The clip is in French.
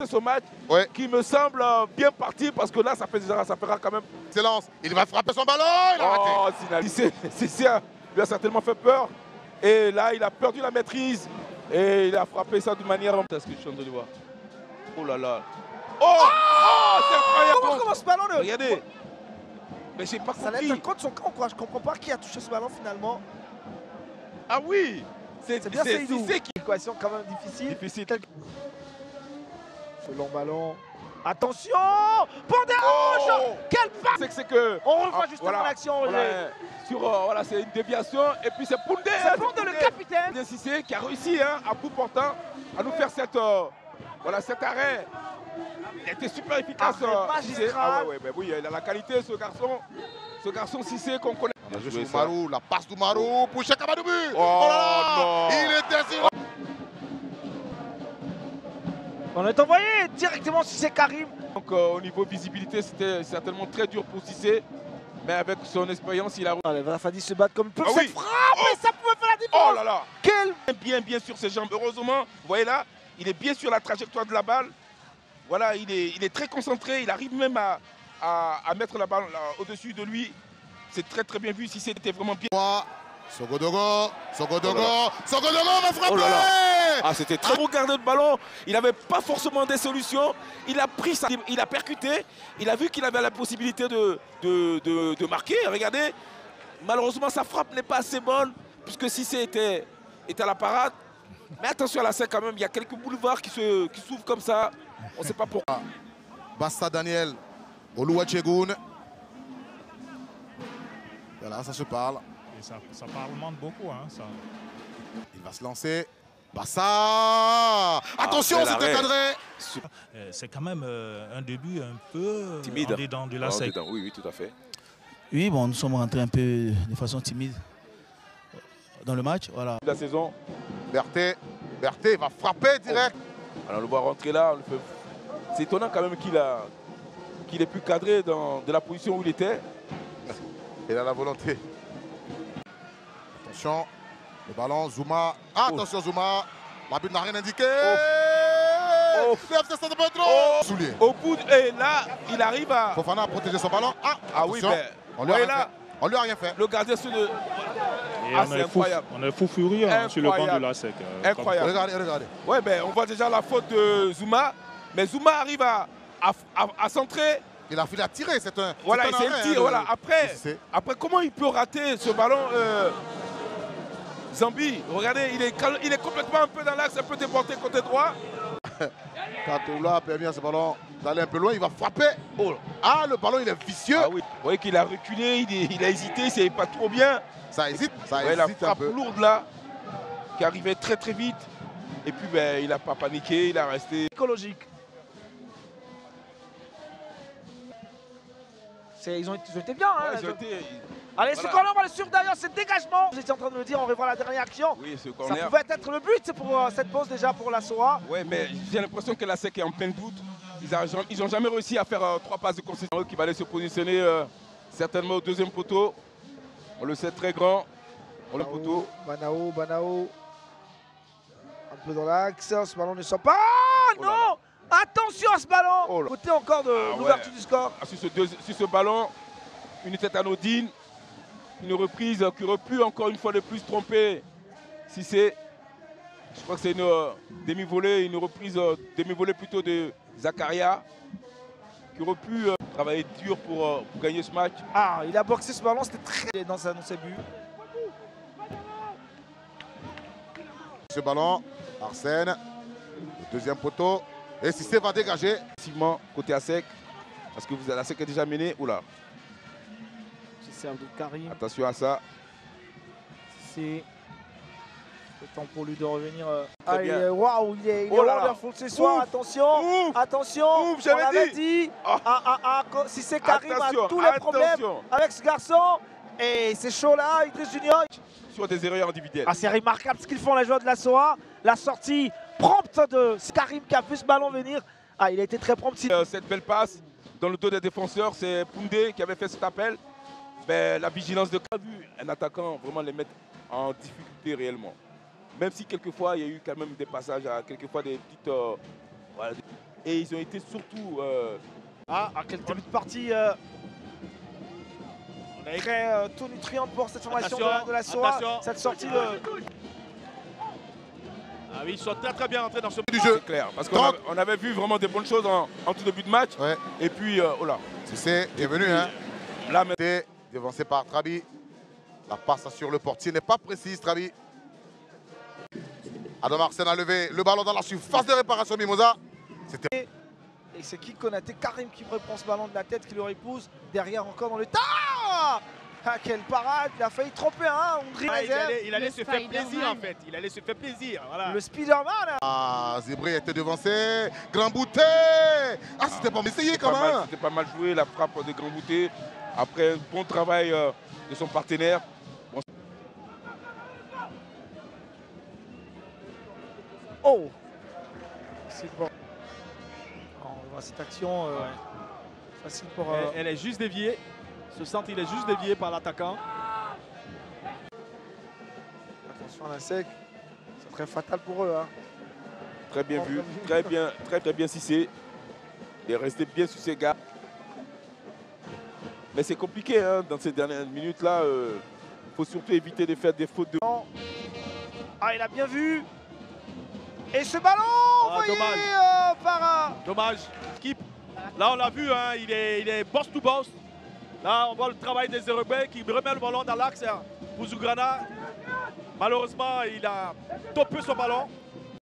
Ce match qui me semble bien parti parce que là, ça fera quand même. Excellence, il va frapper son ballon, il a raté. Cissé lui a certainement fait peur. Et là, il a perdu la maîtrise. Et il a frappé ça de manière... Est-ce que je suis en train de voir? Oh là là. C'est incroyable. Comment ce ballon Regardez. Mais j'ai pas compris. Ça laisse un contre son camp, quoi. Je comprends pas qui a touché ce ballon finalement. Ah oui. C'est bien Seydou. Cissé qui... Équation quand même difficile. Ce long ballon. Attention! Pondé rouge! Quel pas! C'est que... On revoit justement l'action, Voilà, c'est une déviation. Et puis c'est Pondé. C'est Pondé, le capitaine. Cissé qui a réussi à bout portant à nous faire cet arrêt. Il a été super efficace. Oui, il a la qualité, ce garçon Cissé qu'on connaît. Il a joué sur Marou, la passe de Marou pour Cheikh Amadou. Oh là, il était assis. On est envoyé directement Cissé Karim. Donc au niveau visibilité, c'était certainement très dur pour Cissé. Mais avec son expérience, il a... Les Rafadi se battent comme ils peuvent. Cette frappe, mais ça pouvait faire la différence. Oh là là. Bien sur ses jambes. Heureusement, vous voyez là, il est bien sur la trajectoire de la balle. Voilà, il est très concentré. Il arrive même à mettre la balle au-dessus de lui. C'est très bien vu. Cissé était vraiment bien. Sogodogo va frapper. Oh là là. Ah, c'était très beau garder le ballon. Il n'avait pas forcément des solutions. Il a pris ça, il a percuté. Il a vu qu'il avait la possibilité de marquer. Regardez, malheureusement sa frappe n'est pas assez bonne puisque Cissé était à la parade. Mais attention à la scène quand même, il y a quelques boulevards qui s'ouvrent comme ça. On ne sait pas pourquoi. Basta Daniel, Oluwachegun. Voilà, ça se parle. Et ça parlemente beaucoup. Hein, ça. Il va se lancer. Bassa. Attention, c'était cadré. C'est quand même un début un peu timide. En dedans de la sec. Oui, tout à fait. Oui, bon, nous sommes rentrés un peu de façon timide dans le match. Voilà. La saison. Berthet va frapper direct. Alors on le voit rentrer là. C'est étonnant quand même qu'il ait pu cadrer de la position où il était. Il a la volonté. Attention, le ballon, Zouma. Attention Zouma. L'arbitre n'a rien indiqué. Soulier. Au bout, et là, il arrive à... Fofana a protégé son ballon. Oui, mais... On lui a rien fait. Le gardien sur le... c'est incroyable. On est fou furieux sur le banc de la SEC. Incroyable. Regardez. Ouais, ben, on voit déjà la faute de Zouma. Mais Zouma arrive à centrer. Il a filé à tirer. C'est un tir. Voilà. Après, comment il peut rater ce ballon Zambi, regardez, il est complètement un peu dans l'axe, un peu déporté côté droit. Katoula a permis à ce ballon d'aller un peu loin, il va frapper. Le ballon il est vicieux. Vous voyez qu'il a reculé, il a hésité, il ne savait pas trop bien. Ça hésite la frappe lourde là, qui arrivait très vite. Et puis il n'a pas paniqué, il a resté... Écologique. Ils ont été bien. Allez, ce corner, on va le suivre d'ailleurs, c'est dégagement. Vous étiez en train de me dire, on revoit la dernière action. Oui, ce corner. Ça pouvait être le but pour cette pause déjà pour la SOA. Oui, mais j'ai l'impression que la SEC est en plein doute. Ils n'ont jamais réussi à faire 3 passes de concession. Qui va aller se positionner certainement au deuxième poteau. On le sait, très grand. Banao. Un peu dans l'axe, ce ballon ne sort pas. Non. Attention à ce ballon. Côté encore de l'ouverture du score. Sur ce ballon, une tête anodine. Une reprise qui aurait pu encore une fois de plus tromper Cissé. Je crois que c'est une demi-volée, une reprise demi-volée plutôt de Zakaria. Qui aurait pu travailler dur pour gagner ce match. Il a boxé ce ballon, c'était très dans ses buts. Ce ballon, Arsène, le deuxième poteau. Et Cissé va dégager. Effectivement, côté ASEC, parce que la SEC est déjà menée. Oula. C'est Abdou Karim. Attention à ça. C'est le temps pour lui de revenir. Waouh, il est wonderful ce soir. Attention. J'avais dit. Cissé Karim a tous les problèmes avec ce garçon. Et c'est chaud là, Idriss Junior. Sur des erreurs individuelles. C'est remarquable ce qu'ils font les joueurs de la SOA. La sortie prompte de Karim qui a vu ce ballon venir. Il a été très prompt. Cette belle passe dans le dos des défenseurs, c'est Pondé qui avait fait cet appel. La vigilance de vu un attaquant vraiment les mettre en difficulté réellement. Même si quelquefois il y a eu quand même des passages, quelquefois des petites... et ils ont été surtout... quel début de partie très tonitruante pour cette formation de la SOA. Cette sortie de... Ah oui, ils sont très bien entrés dans ce du jeu. C'est clair, parce qu'on avait vu vraiment des bonnes choses en tout début de match. Ouais. Et puis, oh là. Cissé est venu. Hein. Là, Devancé par Trabi. La passe sur le portier n'est pas précise, Trabi. Adam Arsène a levé le ballon dans la surface de réparation, Mimosa. C'était... Et c'est qui Konaté, Karim qui reprend ce ballon de la tête, qui le repousse. Derrière encore dans le tas. Ah, quelle parade, il a failli tromper il allait se faire plaisir en fait. Il allait se faire plaisir. Voilà. Le Spider-Man. Ah, Zébré était devancé. Grand Bouté. Ah, c'était pas essayé quand même. C'était pas mal joué, la frappe de Grand Bouté. Après un bon travail de son partenaire. Bon. Oh, c'est bon. On voit cette action facile pour... Elle est juste déviée. Ce centre, il est juste dévié par l'attaquant. Attention à l'insecte, c'est très fatal pour eux. Hein. Très bien vu, très bien Cissé. Il est resté bien sur ses gars. Mais c'est compliqué hein, dans ces dernières minutes-là. Il faut surtout éviter de faire des fautes de... Ah, il a bien vu. Et ce ballon, voyez, Dommage. Skip. Là, on l'a vu, hein, il est boss to boss. Là, on voit le travail des Européens qui remet le ballon dans l'axe pour Zougrana. Malheureusement, il a topé son ballon.